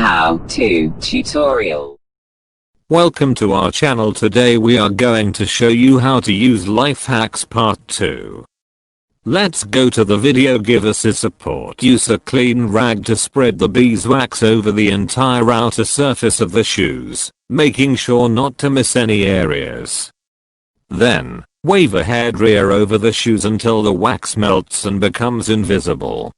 How to tutorial. Welcome to our channel. Today we are going to show you how to use life hacks part 2. Let's go to the video. Give us a support. Use a clean rag to spread the beeswax over the entire outer surface of the shoes, making sure not to miss any areas. Then, wave a hairdryer over the shoes until the wax melts and becomes invisible.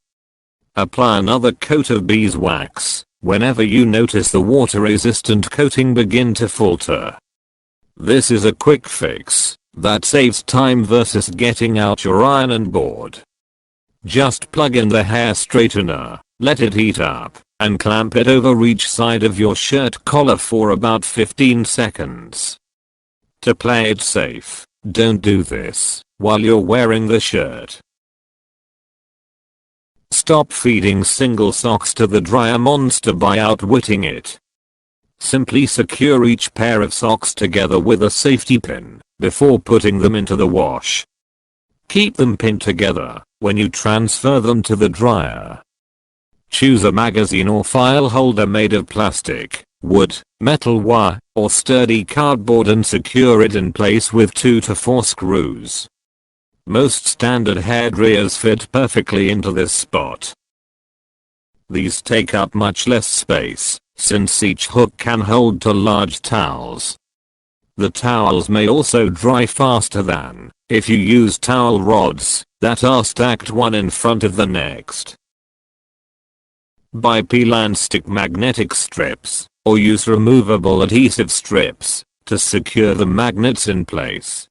Apply another coat of beeswax whenever you notice the water-resistant coating begin to falter. This is a quick fix that saves time versus getting out your iron and board. Just plug in the hair straightener, let it heat up, and clamp it over each side of your shirt collar for about 15 seconds. To play it safe, don't do this while you're wearing the shirt. Stop feeding single socks to the dryer monster by outwitting it. Simply secure each pair of socks together with a safety pin before putting them into the wash. Keep them pinned together when you transfer them to the dryer. Choose a magazine or file holder made of plastic, wood, metal wire, or sturdy cardboard and secure it in place with 2 to 4 screws. Most standard hairdryers fit perfectly into this spot. These take up much less space, since each hook can hold 2 large towels. The towels may also dry faster than if you use towel rods that are stacked one in front of the next. Buy peel and stick magnetic strips, or use removable adhesive strips to secure the magnets in place.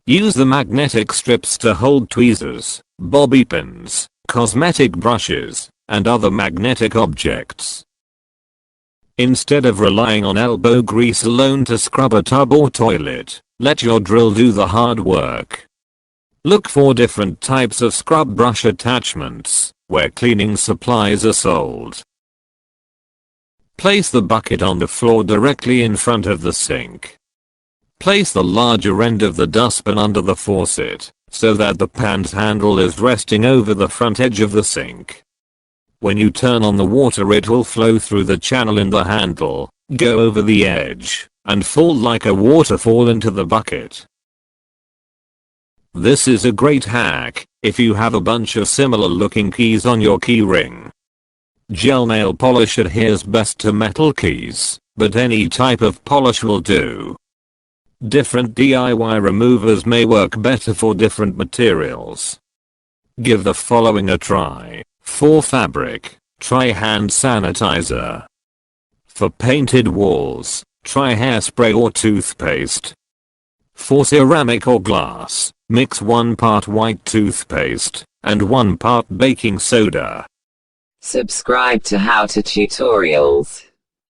Use the magnetic strips to hold tweezers, bobby pins, cosmetic brushes, and other magnetic objects. Instead of relying on elbow grease alone to scrub a tub or toilet, let your drill do the hard work. Look for different types of scrub brush attachments where cleaning supplies are sold. Place the bucket on the floor directly in front of the sink. Place the larger end of the dustbin under the faucet so that the pan's handle is resting over the front edge of the sink. When you turn on the water, it will flow through the channel in the handle, go over the edge, and fall like a waterfall into the bucket. This is a great hack if you have a bunch of similar looking keys on your key ring. Gel nail polish adheres best to metal keys, but any type of polish will do. Different DIY removers may work better for different materials. Give the following a try. For fabric, try hand sanitizer. For painted walls, try hairspray or toothpaste. For ceramic or glass, mix 1 part white toothpaste and 1 part baking soda. Subscribe to How to Tutorials.